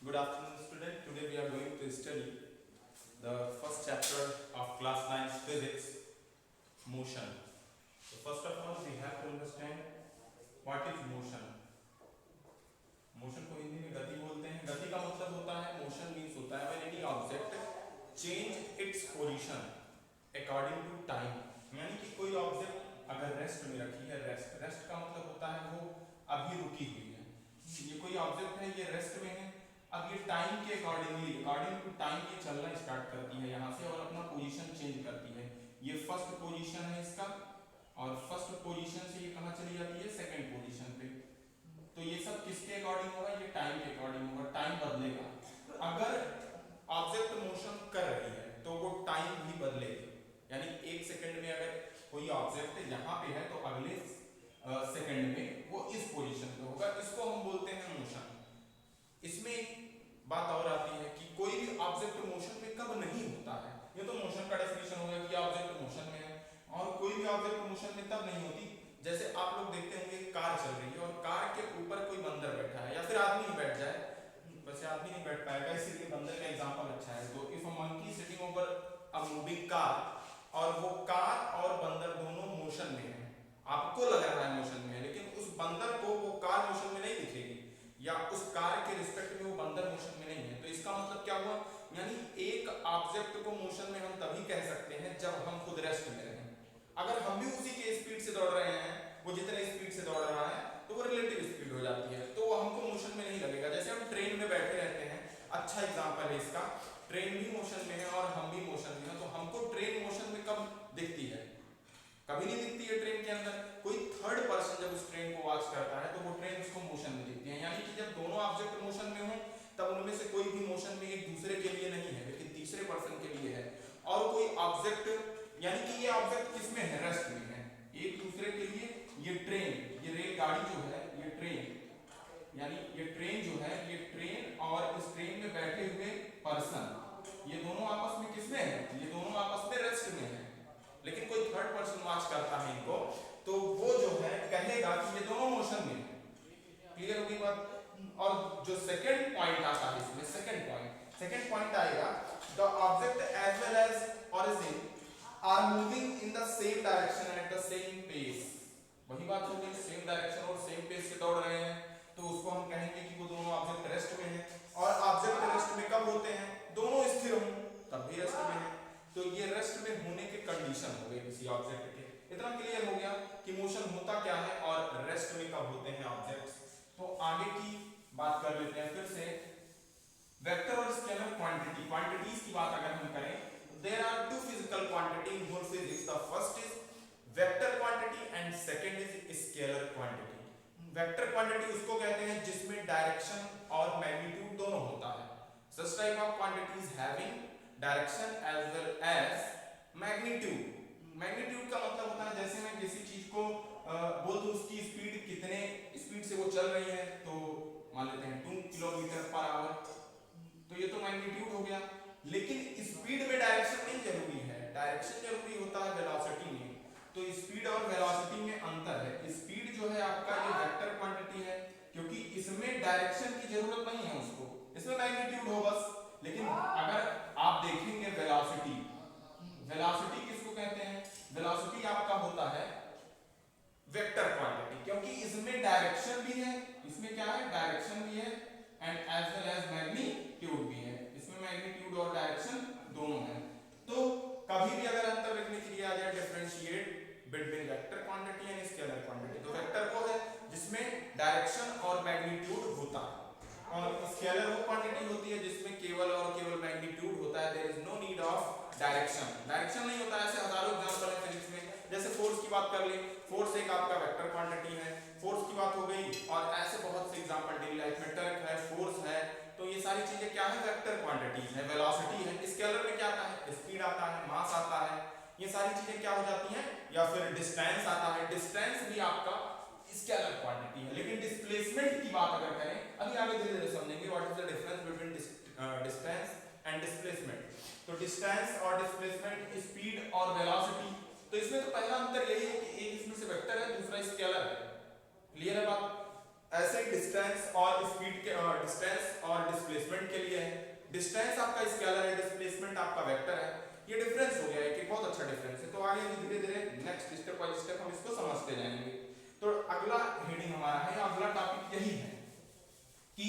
Good afternoon, student. Today we are going to study the first chapter of class 9 physics, motion. So first of all, we have to understand what is motion. Motion को हिंदी में गति बोलते हैं. गति का मतलब होता है, मोशन मीन्स होता है when any object change its position according to time. यानी कि कोई ऑब्जेक्ट अगर रेस्ट में रखी है, रेस्ट का मतलब होता है वो अभी रुकी हुई है. ये कोई ऑब्जेक्ट है, ये रेस्ट में है, अब ये टाइम के अकॉर्डिंग टू टाइम ये चलना स्टार्ट करती है यहाँ से और अपना पोजीशन चेंज करती है. ये फर्स्ट पोजीशन है इसका, और फर्स्ट पोजीशन से ये कहाँ चली जाती है, सेकंड पोजीशन पे. तो ये सब किसके अकॉर्डिंग होगा, ये टाइम के अकॉर्डिंग होगा. टाइम बदलेगा. अगर ऑब्जेक्ट मोशन कर रही है तो वो टाइम भी बदलेगी. यानी एक सेकंड में अगर कोई ऑब्जेक्ट यहाँ पे है तो अगले सेकंड में वो इस पोजीशन पे होगा. इसको हम बोलते हैं मोशन. इसमें बात और आती है कि कोई भी ऑब्जेक्ट मोशन में कब नहीं होता है. ये तो मोशन का डेफिनेशन हो गया कि ऑब्जेक्ट मोशन में है, और कोई भी ऑब्जेक्ट मोशन में तब नहीं होती. जैसे आप लोग देखते होंगे कार चल रही है और कार के ऊपर कोई बंदर बैठा है या फिर आदमी ही बैठ जाए. वैसे आदमी नहीं बैठ पाएगा, इसीलिए बंदर का एग्जांपल अच्छा है. तो if a monkey sitting over a moving car, और वो कार और बंदर दोनों मोशन में है, आपको लग रहा है मोशन में है, लेकिन उस बंदर को वो कार मोशन में नहीं दिखेगी, या उस कार के रिस्पेक्ट में वो बंदर मोशन में नहीं है. तो इसका मतलब क्या हुआ, यानी एक ऑब्जेक्ट को मोशन में हम तभी कह सकते हैं जब हम खुद रेस्ट में रहें. अगर हम भी उसी के स्पीड से दौड़ रहे हैं, वो जितने स्पीड से दौड़ रहा है, तो वो रिलेटिव स्पीड हो जाती है, तो वो हमको मोशन में नहीं लगेगा. जैसे हम ट्रेन में बैठे रहते हैं, अच्छा एग्जांपल है इसका. ट्रेन भी मोशन में है और हम भी मोशन में है, तो हमको ट्रेन मोशन में कब दिखती है, कभी नहीं दिखती है. ट्रेन के अंदर कोई थर्ड पर्सन जब उस ट्रेन को वॉच करता है तो वो ट्रेन उसको मोशन में दिखती है. यानी कि जब दोनों ऑब्जेक्ट मोशन में हो तब उनमें से कोई भी मोशन में एक दूसरे के लिए नहीं है, लेकिन तीसरे पर्सन के लिए है. और कोई ऑब्जेक्ट, यानी कि ये ऑब्जेक्ट किसमें है, रेस्ट में है, एक दूसरे के लिए. ये ट्रेन, ये रेलगाड़ी जो है, ये ट्रेन, यानी ये ट्रेन जो है, ये ट्रेन और इस ट्रेन में बैठे हुए पर्सन, ये दोनों आपस में किसमें है, ये दोनों आपस में रेस्ट में है. लेकिन कोई थर्ड पर्सन वॉच करता है इनको, तो वो जो है कहेगा कि ये दोनों मोशन में है. क्लियर होगी बात. और जो सेकंड पॉइंट आता है इसमें, सेकंड पॉइंट आएगा, the object as well as origin are moving in the same direction at the same pace. वही बात हो गई, सेम डायरेक्शन और सेम पेस से दौड़ रहे हैं, तो उसको हम कहेंगे कि वो दोनों ऑब्जेक्ट रेस्ट में हैं. और ऑब्जेक्ट रेस्ट में कब होते हैं, दोनों स्थिर हों तब भी रेस्ट में हैं. तो ये रेस्ट में होने के कंडीशन हो गए किसी ऑब्जेक्ट के. इतना क्लियर हो गया कि मोशन होता क्या है और रेस्ट में कब होते हैं ऑब्जेक्ट्स. तो आगे की बात कर लेते हैं फिर से. वेक्टर और स्केलर क्वांटिटी, क्वांटिटीज की बात अगर हम करें, there are two physical quantity in whole physics. The first is vector quantity and second is scalar quantity. Vector quantity उसको कहते हैं जिसमें डायरेक्शन और मैग्नीट्यूड दोनों होता है. Such type of quantities having direction as well as magnitude. Magnitude का मतलब होता है, जैसे मैं किसी चीज को बोल दूं उसकी स्पीड कितने स्पीड से वो चल रही है, तो मान लेते हैं 2 किलोमीटर पर आवर, तो ये तो मैग्नीट्यूड हो गया. लेकिन स्पीड में डायरेक्शन नहीं जरूरी है, डायरेक्शन जरूरी होता है वेलोसिटी में. तो स्पीड और वेलोसिटी में अंतर है. स्पीड जो है आपका ये वेक्टर क्वांटिटी है, क्योंकि इसमें डायरेक्शन की जरूरत नहीं है उसको, इसमें मैग्नीट्यूड हो बस. लेकिन अगर आप देखेंगे वेलोसिटी, वेलोसिटी किसको कहते हैं, वेलोसिटी आपका होता है वेक्टर क्वांटिटी, क्योंकि इसमें डायरेक्शन भी है, इसमें क्या है, डायरेक्शन भी है, and as well as magnitude भी है. इसमें मैग्नीट्यूड और डायरेक्शन दोनों है. तो कभी भी अगर अंतर लिखने के लिए आ जाए, differentiate between vector quantity and scalar quantity, तो वेक्टर वो है जिसमें डायरेक्शन और मैग्नीट्यूड होता है, और स्केलर वो क्वांटिटी होती है जिसमें केवल और केवल मैग्नीट्यूड होता है. There is no need of direction. Direction नहीं होता. ऐसे हजारों एग्जांपल है फिजिक्स में. जैसे फोर्स की बात कर ले, फोर्स एक आपका वेक्टर क्वांटिटी है, फोर्स की बात हो गई. और ऐसे बहुत से एग्जांपल डेली लाइफ में टर्क है, फोर्स है, तो ये सारी चीजें क्या है, वेक्टर क्वांटिटीज है. वेलोसिटी है. स्केलर में क्या आता है, स्पीड आता है, मास आता है, ये सारी चीजें क्या हो जाती हैं. या फिर डिस्टेंस आता है, डिस्टेंस भी आपका स्केलर क्वांटिटी है. लेकिन डिस्प्लेसमेंट की बात अगर करें, अभी आगे धीरे धीरे समझेंगे what is the difference between distance and displacement. तो डिस्टेंस और डिस्प्लेसमेंट, स्पीड और वेलोसिटी, तो इसमें तो पहला अंतर यही है कि एक इसमें से वेक्टर है, दूसरा स्केलर है. क्लियर है बात. ऐसे डिस्टेंस और स्पीड के डिस्टेंस और डिस्प्लेसमेंट के लिए है। डिस्टेंस आपका स्केलर है, डिस्प्लेसमेंट आपका वेक्टर है। ये डिफरेंस हो गया है कि बहुत अच्छा डिफरेंस है। तो आगे धीरे धीरे नेक्स्ट स्टेप बाय स्टेप हम इसको समझते जाएंगे। तो अगला हेडिंग हमारा है, अगला टॉपिक यही है कि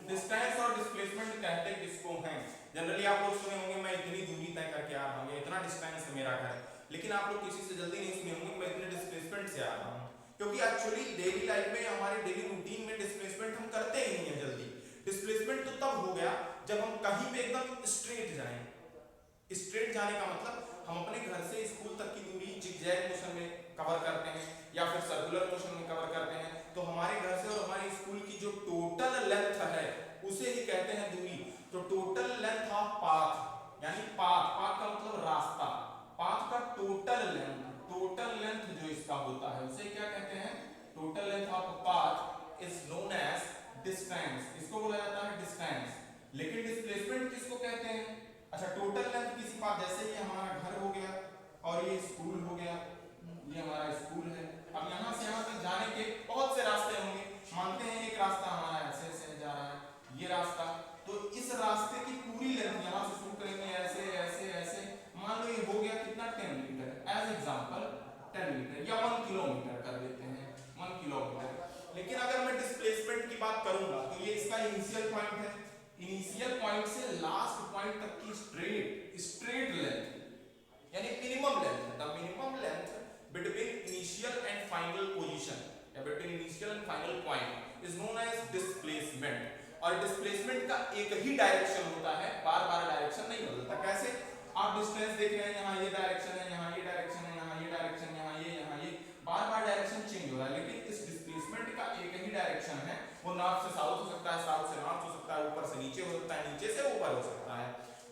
डिस्टेंस और डिस्प्लेसमेंट कहते किसको हैं। जनरली आप लोग सुने होंगे मैं इतनी दूरी तय करके आ रहा हूँ, इतना डिस्टेंस है मेरा घर, लेकिन आप लोग किसी से जल्दी नहीं सुने होंगे मैं इतने डिस्प्लेसमेंट से आ रहा हूँ, क्योंकि एक्चुअली डेली लाइफ में हमारे डेली रूटीन में डिस्प्लेसमेंट हम करते ही नहीं है जल्दी। डिस्प्लेसमेंट तो तब हो गया जब हम कहीं पे एकदम स्ट्रेट जाएं। स्ट्रेट जाने का मतलब हम अपने घर से स्कूल तक की दूरी जिगजैग मोशन में कवर करते हैं या फिर सर्कुलर मोशन में कवर करते हैं। तो हमारे घर से और हमारे स्कूल की जो टोटल लेंथ है उसे ही कहते हैं दूरी। तो टोटल लेंथ ऑफ पाथ, यानी पाथ, पाथ का मतलब रास्ता, पाथ का टोटल लेंथ जो इसका होता है उसे क्या कहते हैं, total length of path is known as distance, इसको बोला जाता है डिस्टेंस। लेकिन डिस्प्लेसमेंट किसको कहते हैं, अच्छा टोटल लेंथ किसी पाथ, जैसे ये हमारा घर हो गया और ये स्कूल हो गया, ये हमारा स्कूल है। अब यहाँ से यहाँ तक जाने के बहुत से रास्ते होंगे, मानते हैं एक रास्ता हमारा ऐसे ऐसे जा रहा है ये रास्ता, तो इस रास्ते की पूरी लेंथ यहाँ से शुरू करेंगे ऐसे ऐसे ऐसे, मान लो ये हो गया कितना 10 मीटर, एज एग्जांपल 10 मीटर या 1 किलोमीटर कर देते हैं 1 किलोमीटर। लेकिन अगर मैं डिस्प्लेसमेंट की बात करूंगा तो ये इसका इनिशियल पॉइंट है, इनिशियल पॉइंट से लास्ट पॉइंट तक की स्ट्रेट लेंथ यानी minimum length, the minimum length between initial and final position या between initial and final point is known as displacement. और डिस्प्लेसमेंट का एक ही डायरेक्शन होता है, बार बार डायरेक्शन नहीं बदलता। कैसे, आप डिस्टेंस देख रहे हैं, यहाँ ये डायरेक्शन है, यहाँ ये डायरेक्शन है, यहाँ ये डायरेक्शन, यहाँ ये बार बार डायरेक्शन चेंज हो रहा है, लेकिन इस डिस्प्लेसमेंट का एक ही डायरेक्शन है। वो नॉर्थ से साउथ हो सकता है, साउथ से नॉर्थ हो सकता है, ऊपर से नीचे हो सकता है, नीचे से ऊपर हो सकता है।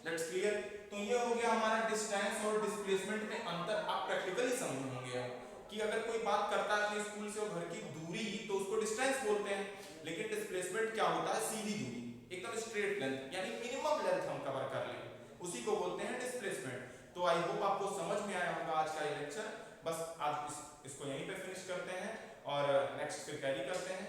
Let's clear. तो ये हो गया हमारा डिस्टेंस और डिस्प्लेसमेंट में अंतर। आप प्रैक्टिकली समझ होंगे कि अगर कोई बात करता है अपने स्कूल से और घर की दूरी तो उसको डिस्टेंस बोलते हैं, लेकिन डिस्प्लेसमेंट क्या होता है, सीधी दूरी, एकदम स्ट्रेट लेंथ यानी मिनिमम लेंथ हम कवर कर लें, उसी को बोलते हैं डिस्प्लेसमेंट। तो आई होप आपको समझ में आया होगा आज का ये लेक्चर। बस आज इसको यहीं पे फिनिश करते हैं और नेक्स्ट फिर कैरी करते हैं।